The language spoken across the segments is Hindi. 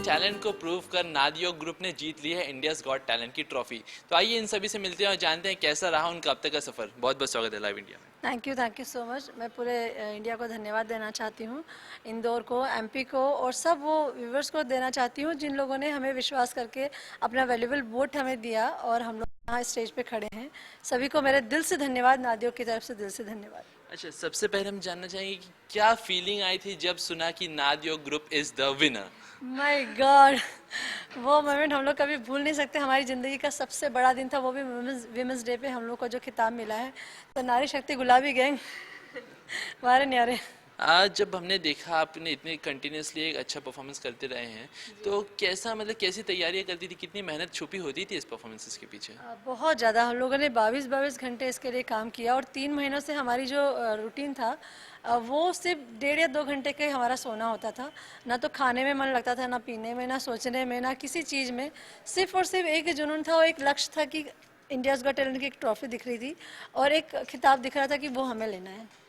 टैलेंट को प्रूव कर नादियो ग्रुप ने जीत ली है इंडियाज गॉट टैलेंट की ट्रॉफी। तो आइए इन सभी से मिलते हैं और जानते हैं कैसा रहा उनका अब तक का सफर। बहुत बहुत स्वागत है लाइव इंडिया में। Thank you so much. मैं पूरे इंडिया को धन्यवाद देना चाहती हूँ, इंदौर को, एमपी को और सब वो व्यूवर्स को देना चाहती हूँ जिन लोगों ने हमें विश्वास करके अपना वैल्यूबल वोट हमें दिया और हम लोग यहाँ स्टेज पे खड़े हैं। सभी को मेरे दिल से धन्यवाद, नादियों की तरफ से दिल से धन्यवाद। अच्छा, सबसे पहले हम जानना चाहेंगे कि क्या फीलिंग आई थी जब सुना कि नादियो group is the winner. My god, वो मोमेंट हम लोग कभी भूल नहीं सकते। हमारी ज़िंदगी का सबसे बड़ा दिन था, वो भी विमेंस डे पे हम लोग को जो खिताब मिला है। तो नारी शक्ति गुलाबी गैंग वारे न्यारे। आज जब हमने देखा आपने इतने कंटिन्यूसली एक अच्छा परफॉर्मेंस करते रहे हैं, तो कैसा मतलब कैसी तैयारियां करती थी, कितनी मेहनत छुपी होती थी इस परफॉर्मेंसेस के पीछे। बहुत ज़्यादा हम लोगों ने 22 घंटे इसके लिए काम किया और 3 महीनों से हमारी जो रूटीन था वो सिर्फ 1.5 या 2 घंटे का ही हमारा सोना होता था। ना तो खाने में मन लगता था, ना पीने में, ना सोचने में, ना किसी चीज़ में। सिर्फ और सिर्फ एक जुनून था और एक लक्ष्य था कि इंडियाज़ गॉट टैलेंट की एक ट्रॉफी दिख रही थी और एक खिताब दिख रहा था कि वो हमें लेना है।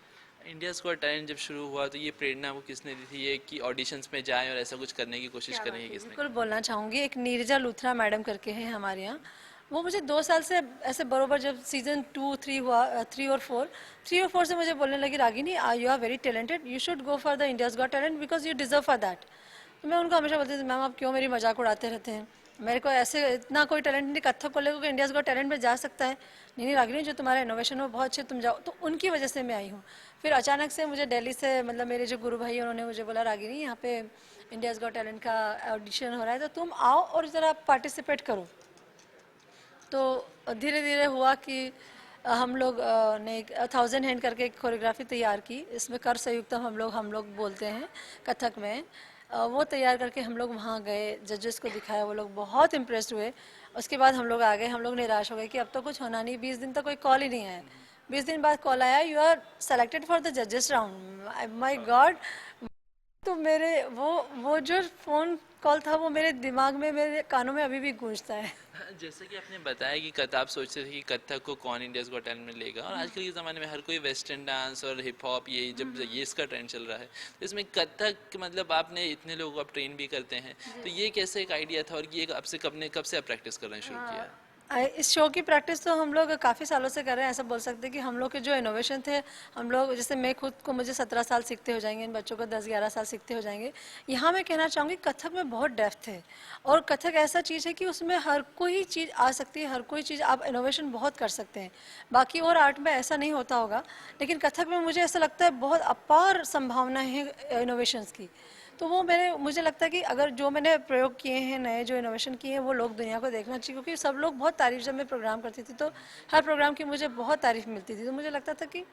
इंडियाज गॉट टैलेंट जब शुरू हुआ तो ये प्रेरणा आपको किसने दी थी, ये कि ऑडिशंस में जाएं और ऐसा कुछ करने की कोशिश क्या करें, बात ये है, किसने बिल्कुल कहा? बोलना चाहूँगी। एक नीरजा लूथरा मैडम करके हैं हमारे यहाँ। वो मुझे 2 साल से ऐसे बरोबर जब सीजन 2, 3 हुआ, 3 और 4 से मुझे बोलने लगी, Ragini you are very talented, you should go for the India's Got Talent because you deserve for that. तो मैं उनको हमेशा बोलती थी, मैम आप क्यों मेरी मजाक उड़ाते रहते हैं, मेरे को ऐसे इतना कोई टैलेंट नहीं, कथक को लेकर इंडियाज गॉट टैलेंट में जा सकता है। नहीं रागिनी, जो तुम्हारा इनोवेशन हो बहुत अच्छे, तुम जाओ। तो उनकी वजह से मैं आई हूँ। फिर अचानक से मुझे दिल्ली से, मतलब मेरे जो गुरु भाई उन्होंने मुझे बोला, रागिनी यहाँ पे इंडियाज गॉट टैलेंट का ऑडिशन हो रहा है तो तुम आओ और ज़रा पार्टिसिपेट करो। तो धीरे धीरे हुआ कि हम लोग ने 1000 हैंड करके एक कोरियोग्राफी तैयार की। इसमें कर संयुक्तम हम लोग बोलते हैं कथक में। वो तैयार करके हम लोग वहाँ गए, जजेस को दिखाया, वो लोग बहुत इम्प्रेस्ड हुए। उसके बाद हम लोग आ गए, हम लोग निराश हो गए कि अब तो कुछ होना नहीं। 20 दिन तक कोई कॉल ही नहीं आया। 20 दिन बाद कॉल आया, you are selected for the जजेस राउंड। My God. तो मेरे वो जो फ़ोन कॉल था वो मेरे दिमाग में, मेरे कानों में अभी भी गूंजता है। जैसे कि आपने बताया कि कथा आप सोचते थे कि कथक को कौन इंडियाज गॉट टैलेंट में लेगा, और आजकल के ज़माने में हर कोई वेस्टर्न डांस और हिप हॉप, ये इसका ट्रेंड चल रहा है, तो इसमें कथक मतलब आपने इतने लोगों को आप ट्रेन भी करते हैं, तो ये कैसे एक आइडिया था और ये आपसे कब से आप प्रैक्टिस करना शुरू किया? इस शो की प्रैक्टिस तो हम लोग काफ़ी सालों से कर रहे हैं। ऐसा बोल सकते हैं कि हम लोग के जो इनोवेशन थे, हम लोग जैसे मैं खुद को, मुझे 17 साल सीखते हो जाएंगे, इन बच्चों को 10-11 साल सीखते हो जाएंगे। यहाँ मैं कहना चाहूँगी कथक में बहुत डेप्थ है और कथक ऐसा चीज़ है कि उसमें हर कोई चीज़ आ सकती है, हर कोई चीज़ आप इनोवेशन बहुत कर सकते हैं। बाकी और आर्ट में ऐसा नहीं होता होगा, लेकिन कथक में मुझे ऐसा लगता है बहुत अपार संभावना है इनोवेशंस की। तो वो मुझे लगता है कि अगर जो मैंने प्रयोग किए हैं, नए जो इनोवेशन किए हैं, वो लोग दुनिया को देखना चाहिए। क्योंकि सब लोग बहुत तारीफ, जब मैं प्रोग्राम करती थी तो हर प्रोग्राम की मुझे बहुत तारीफ मिलती थी। तो मुझे लगता था कि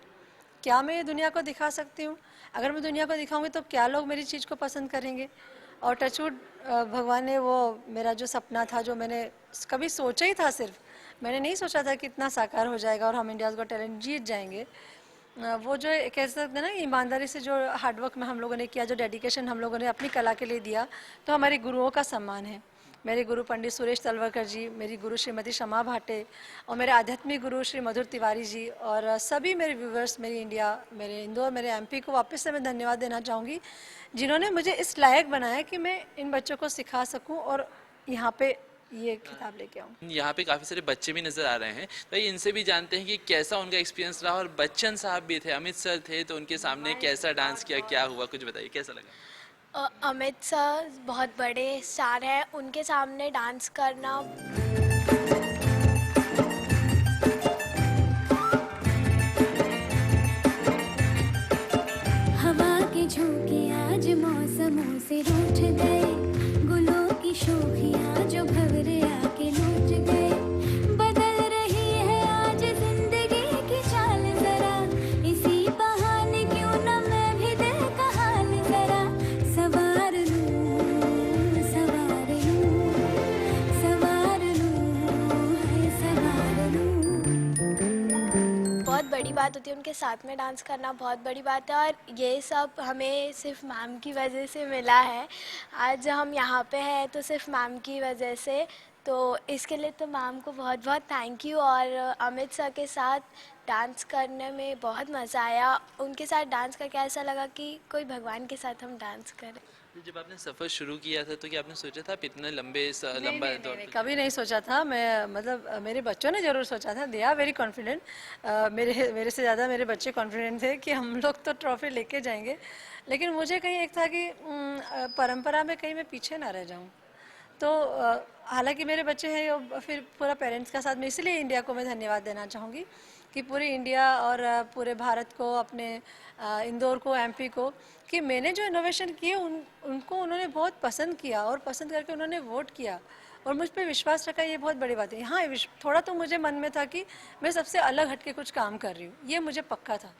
क्या मैं ये दुनिया को दिखा सकती हूँ। अगर मैं दुनिया को दिखाऊंगी तो क्या लोग मेरी चीज़ को पसंद करेंगे। और टचवुड, भगवान ने वो मेरा जो सपना था, जो मैंने कभी सोचा ही था, सिर्फ मैंने नहीं सोचा था कि इतना साकार हो जाएगा और हम इंडियाज़ गॉट टैलेंट जीत जाएंगे। वो जो कह सकते हैं ना, ईमानदारी से जो हार्डवर्क में हम लोगों ने किया, जो डेडिकेशन हम लोगों ने अपनी कला के लिए दिया, तो हमारे गुरुओं का सम्मान है। मेरे गुरु पंडित सुरेश तलवरकर जी, मेरी गुरु श्रीमती शमा भाटे और मेरे आध्यात्मिक गुरु श्री मधुर तिवारी जी और सभी मेरे व्यूवर्स, मेरी इंडिया, मेरे इंदौर, मेरे एमपी को वापस से मैं धन्यवाद देना चाहूँगी, जिन्होंने मुझे इस लायक बनाया कि मैं इन बच्चों को सिखा सकूँ और यहाँ पे ये किताब लेके आऊँ। यहाँ पे काफ़ी सारे बच्चे भी नज़र आ रहे हैं, तो ये इनसे भी जानते हैं कि कैसा उनका एक्सपीरियंस रहा। और बच्चन साहब भी थे, अमित सर थे, तो उनके सामने कैसा डांस किया, क्या हुआ, कुछ बताइए कैसा लगा? अमित सर बहुत बड़े स्टार हैं, उनके सामने डांस करना हवा के झोंके आज मौसमों से रूठ गए, गुलों की शोखियाँ जो भंवरे आके लूट गए। बदल रही है आज जिंदगी की चाल जरा, इसी बहाने क्यों न मैं भी दिल का हाल जरा सवार लूं, सवार लूं, सवार लूं, है सवार लूं। बहुत बड़ी बात होती है, उनके साथ में डांस करना बहुत बड़ी बात है और ये सब हमें सिर्फ मैम की वजह से मिला है। आज हम यहाँ पे हैं तो सिर्फ मैम की वजह से, तो इसके लिए तो मैम को बहुत बहुत थैंक यू। और अमित सर के साथ डांस करने में बहुत मज़ा आया। उनके साथ डांस करके ऐसा लगा कि कोई भगवान के साथ हम डांस करें। तो जब आपने सफ़र शुरू किया था तो क्या आपने सोचा था आप इतने नहीं, लंबा नहीं, दौर नहीं, पे? कभी नहीं सोचा था मैं, मतलब मेरे बच्चों ने ज़रूर सोचा था, दे आर वेरी कॉन्फिडेंट। मेरे मेरे से ज़्यादा मेरे बच्चे कॉन्फिडेंट थे कि हम लोग तो ट्रॉफी लेके जाएंगे, लेकिन मुझे कहीं एक था कि परंपरा में कहीं मैं पीछे ना रह जाऊं। तो हालांकि मेरे बच्चे हैं, फिर पूरा पेरेंट्स का साथ में, इसलिए इंडिया को मैं धन्यवाद देना चाहूँगी कि पूरी इंडिया और पूरे भारत को, अपने इंदौर को, एमपी को, कि मैंने जो इनोवेशन किए उनको उन्होंने बहुत पसंद किया और पसंद करके उन्होंने वोट किया और मुझ पे विश्वास रखा। ये बहुत बड़ी बात है। हाँ, थोड़ा तो मुझे मन में था कि मैं सबसे अलग हटके कुछ काम कर रही हूँ, ये मुझे पक्का था।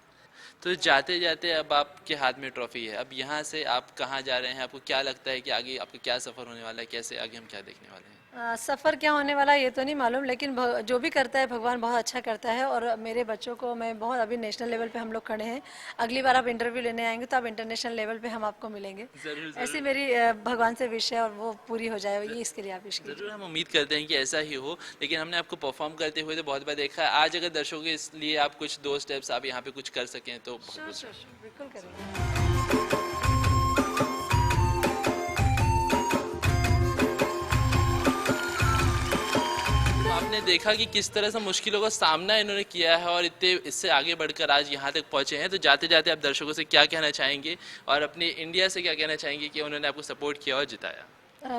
तो जाते जाते अब आपके हाथ में ट्रॉफी है, अब यहाँ से आप कहाँ जा रहे हैं? आपको क्या लगता है कि आगे आपका क्या सफ़र होने वाला है? कैसे आगे हम क्या देखने वाले हैं? सफ़र क्या होने वाला है ये तो नहीं मालूम, लेकिन जो भी करता है भगवान बहुत अच्छा करता है। और मेरे बच्चों को मैं बहुत, अभी नेशनल लेवल पे हम लोग खड़े हैं, अगली बार आप इंटरव्यू लेने आएंगे तो आप इंटरनेशनल लेवल पे हम आपको मिलेंगे। ज़रूर ऐसी मेरी भगवान से विश है और वो पूरी हो जाए, ये इसके लिए आप विश कीजिए। ज़रूर, हम उम्मीद करते हैं कि ऐसा ही हो। लेकिन हमने आपको परफॉर्म करते हुए तो बहुत बार देखा है, आज अगर दर्शकों के लिए आप कुछ 2 स्टेप्स आप यहाँ पे कुछ कर सकें तो बहुत श्योर, बहुत श्योर, श्योर, बिल्कुल करेंगे। आपने देखा कि किस तरह से मुश्किलों का सामना इन्होंने किया है और इतने इससे आगे बढ़कर आज यहाँ तक पहुँचे हैं। तो जाते जाते आप दर्शकों से क्या कहना चाहेंगे और अपनी इंडिया से क्या कहना चाहेंगे कि उन्होंने आपको सपोर्ट किया और जिताया?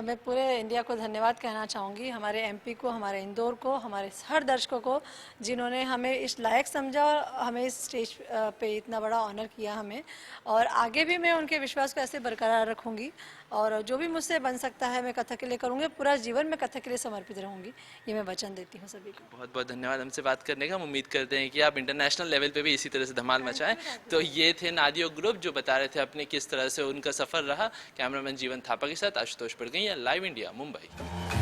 मैं पूरे इंडिया को धन्यवाद कहना चाहूँगी, हमारे एमपी को, हमारे इंदौर को, हमारे हर दर्शकों को, जिन्होंने हमें इस लायक समझा और हमें इस स्टेज पे इतना बड़ा ऑनर किया हमें। और आगे भी मैं उनके विश्वास को ऐसे बरकरार रखूँगी और जो भी मुझसे बन सकता है मैं कथक के लिए करूँगी। पूरा जीवन मैं कथक के लिए समर्पित रहूँगी, ये मैं वचन देती हूँ सभी को। बहुत बहुत धन्यवाद हमसे बात करने का। हम उम्मीद करते हैं कि आप इंटरनेशनल लेवल पे भी इसी तरह से धमाल मचाएं। तो ये थे नादियो ग्रुप जो बता रहे थे अपने किस तरह से उनका सफ़र रहा। कैमरामैन जीवन थापा के साथ आशुतोष पड़गई, लाइव इंडिया, मुंबई।